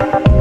Thank you.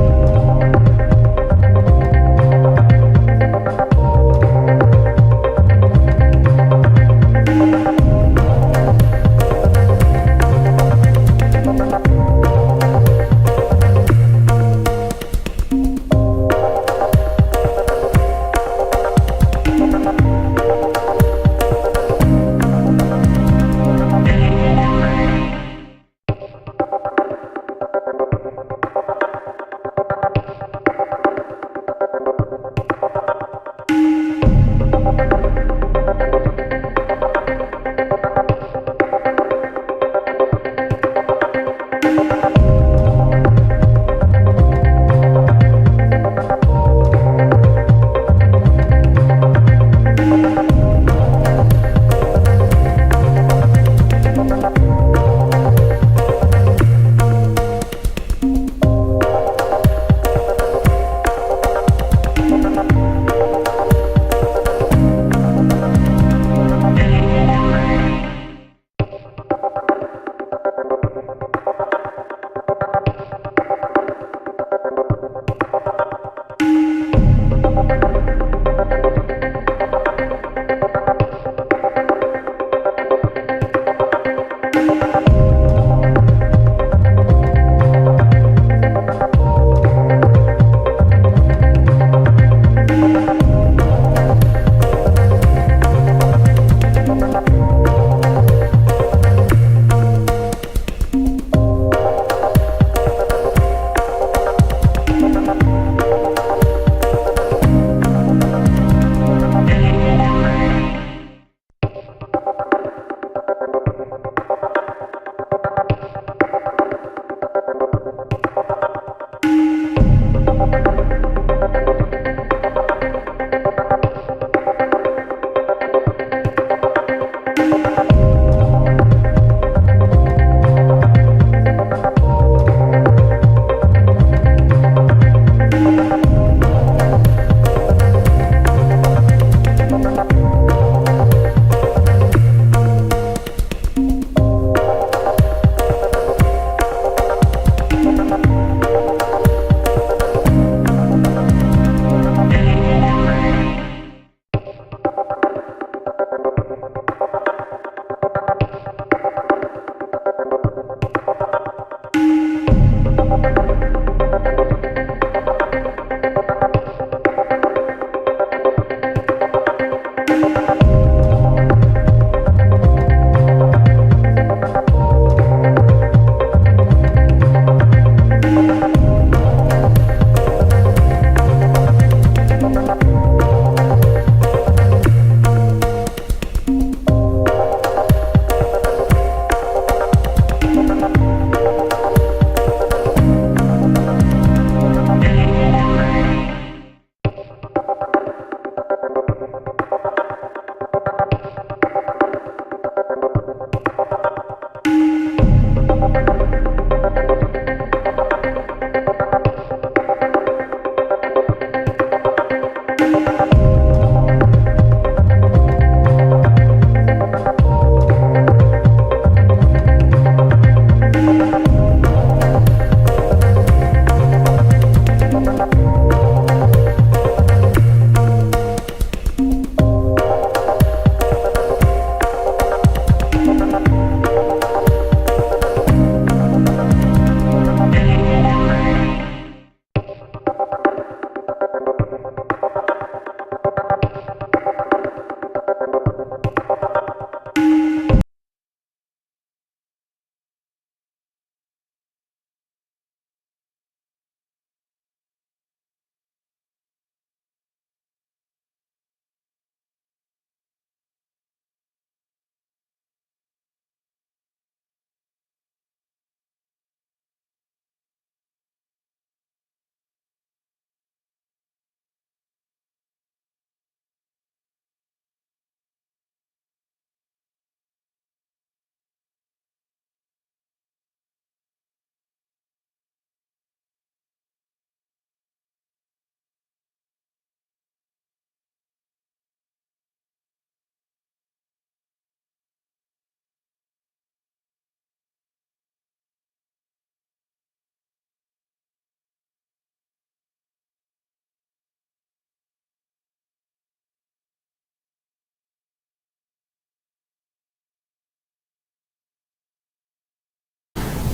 Thank you.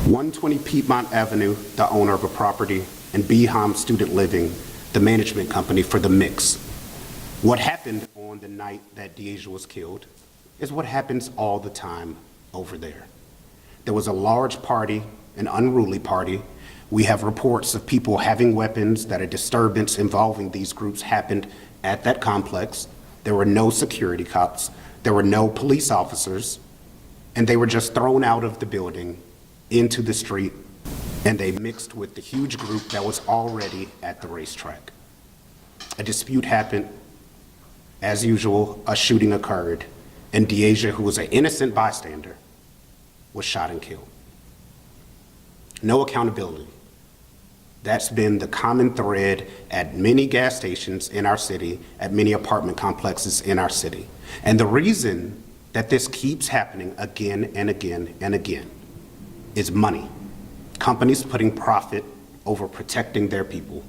120 Piedmont Avenue, the owner of a property, and Beeham Student Living, the management company for the mix. What happened on the night that Deasia was killed is what happens all the time over there. There was a large party, an unruly party. We have reports of people having weapons, that a disturbance involving these groups happened at that complex. There were no security cops, there were no police officers, and they were just thrown out of the building into the street, and they mixed with the huge group that was already at the racetrack. A dispute happened. As usual, a shooting occurred, and Deasia, who was an innocent bystander, was shot and killed. No accountability. That's been the common thread at many gas stations in our city, at many apartment complexes in our city. And the reason that this keeps happening again and again and again is money. Companies putting profit over protecting their people,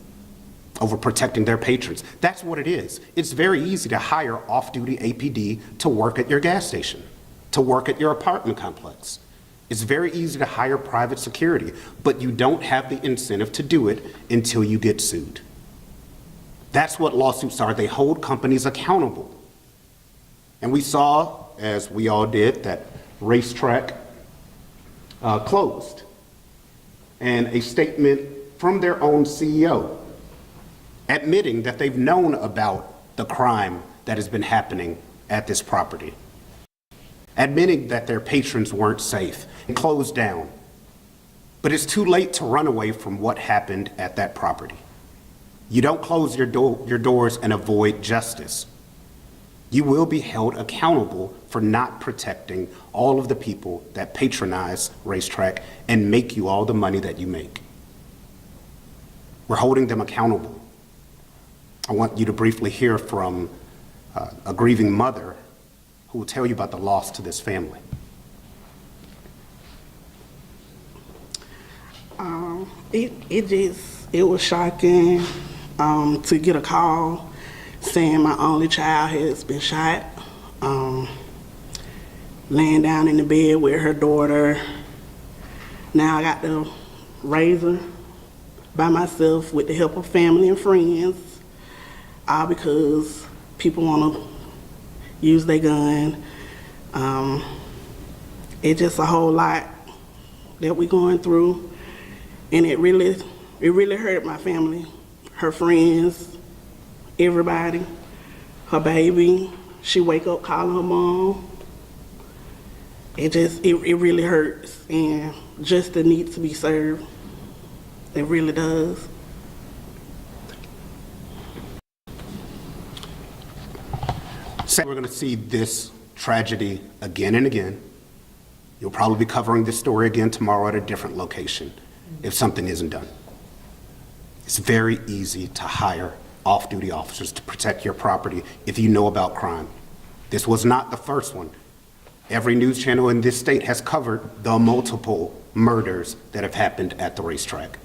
over protecting their patrons. That's what it is. It's very easy to hire off-duty APD to work at your gas station, to work at your apartment complex. It's very easy to hire private security, but you don't have the incentive to do it until you get sued. That's what lawsuits are. They hold companies accountable. And we saw, as we all did, that RaceTrac closed. And a statement from their own CEO admitting that they've known about the crime that has been happening at this property, admitting that their patrons weren't safe and closed down. But it's too late to run away from what happened at that property. You don't close your doors and avoid justice. You will be held accountable for not protecting all of the people that patronize RaceTrac and make you all the money that you make. We're holding them accountable. I want you to briefly hear from a grieving mother who will tell you about the loss to this family. It was shocking to get a call saying my only child has been shot, laying down in the bed with her daughter. Now I got to raise her by myself with the help of family and friends, all because people want to use their gun. It's just a whole lot that we're going through, and it really hurt my family, her friends, everybody, her baby. She wake up calling her mom. It really hurts, and justice needs to be served. It really does. So we're going to see this tragedy again and again. You'll probably be covering this story again tomorrow at a different location if something isn't done. It's very easy to hire off-duty officers to protect your property if you know about crime. This was not the first one. Every news channel in this state has covered the multiple murders that have happened at the racetrack,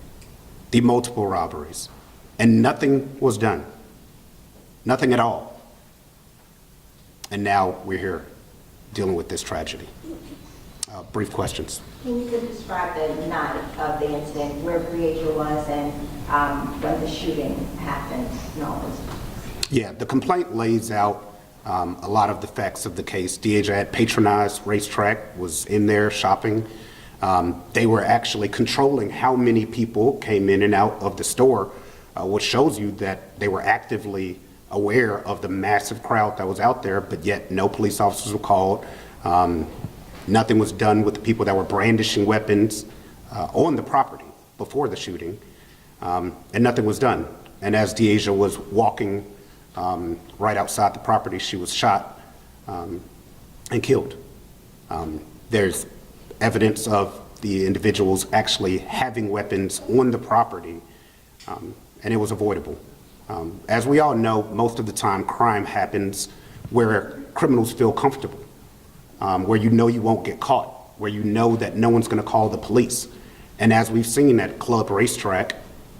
the multiple robberies, and nothing was done. Nothing at all. And now we're here dealing with this tragedy. Brief questions. Can you describe the night of the incident, where Deasia was and when the shooting happened? Yeah, the complaint lays out a lot of the facts of the case. Deasia had patronized RaceTrac, was in there shopping. They were actually controlling how many people came in and out of the store, which shows you that they were actively aware of the massive crowd that was out there, but yet no police officers were called. Nothing was done with the people that were brandishing weapons on the property before the shooting, and nothing was done. And as Deasia was walking right outside the property, she was shot and killed. There's evidence of the individuals actually having weapons on the property, and it was avoidable. As we all know, most of the time crime happens where criminals feel comfortable, where you know you won't get caught, where you know that no one's going to call the police. And as we've seen at Club RaceTrac,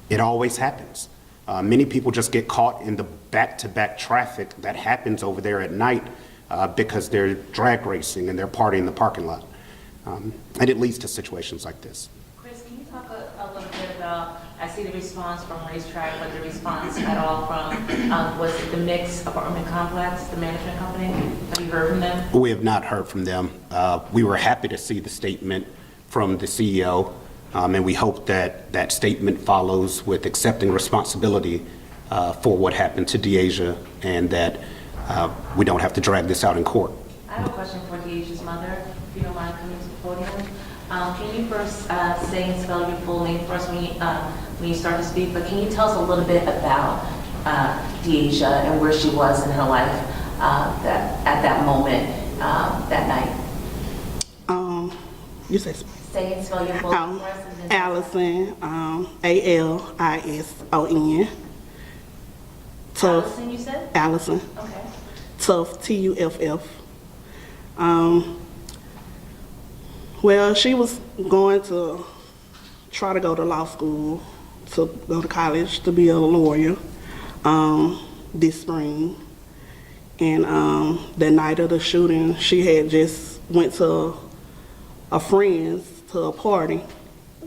it always happens. Many people just get caught in the back-to-back traffic that happens over there at night because they're drag racing and they're partying in the parking lot. And it leads to situations like this. at all? I see the response from RaceTrac, but the response at all from, was it the Mix apartment complex, the management company? Have you heard from them? We have not heard from them. We were happy to see the statement from the CEO, and we hope that that statement follows with accepting responsibility for what happened to Deasia, and that we don't have to drag this out in court. I have a question for Deasia's mother, if you don't mind coming to the podium. Can you first say and spell your full name first when you start to speak, but can you tell us a little bit about Deasia and where she was in her life at that moment, that night? You said Say and spell your full name first. And then Allison, Alison. Tough, Allison, you said? Allison. Okay. Tough, Tuff. Well, she was going to try to go to law school, to go to college to be a lawyer this spring. And the night of the shooting, she had just went to a friend's to a party,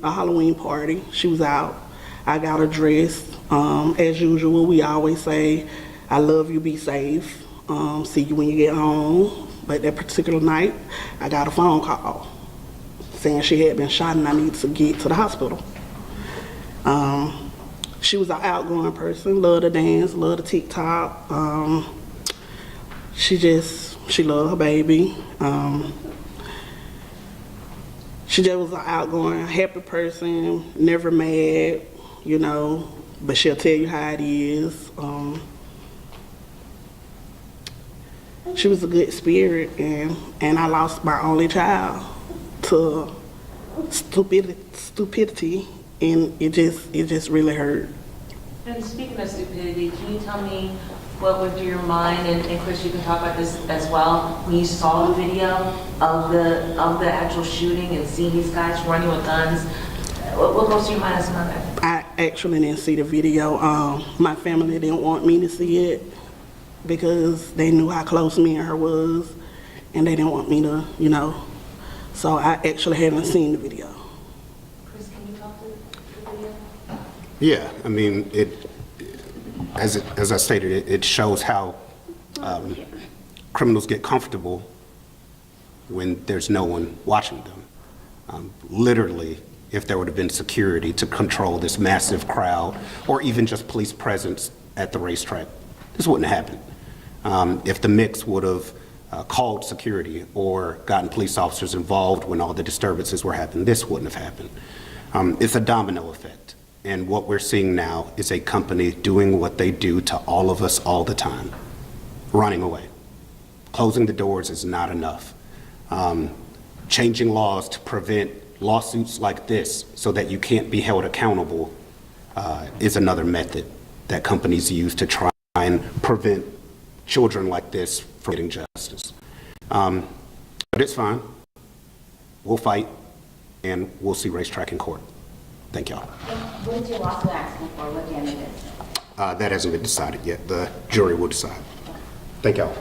a Halloween party. She was out. I got her dressed. As usual, we always say, I love you, be safe. See you when you get home. But that particular night, I got a phone call saying she had been shot and I needed to get to the hospital. She was an outgoing person, loved to dance, loved to TikTok. She loved her baby. She just was an outgoing, happy person, never mad, you know, but she'll tell you how it is. She was a good spirit, and I lost my only child to stupidity, and it just really hurt. And speaking of stupidity, can you tell me what went through your mind, and Chris, you can talk about this as well, when you saw the video of the actual shooting and seeing these guys running with guns? What goes through your mind as a mother? I actually didn't see the video. My family didn't want me to see it because they knew how close me and her was, and they didn't want me to, you know. So I actually haven't seen the video. Chris, can you talk to the video? Yeah, I mean, as I stated, it shows how criminals get comfortable when there's no one watching them. Literally, if there would have been security to control this massive crowd, or even just police presence at the racetrack, this wouldn't have happened. If the mix would have called security or gotten police officers involved when all the disturbances were happening, this wouldn't have happened. It's a domino effect. And what we're seeing now is a company doing what they do to all of us all the time, running away. Closing the doors is not enough. Changing laws to prevent lawsuits like this so that you can't be held accountable is another method that companies use to try and prevent children like this from getting justice. But it's fine. We'll fight, and we'll see RaceTrac in court. Thank y'all. What is your lawsuit asking for? What damages? That hasn't been decided yet. The jury will decide. Thank y'all.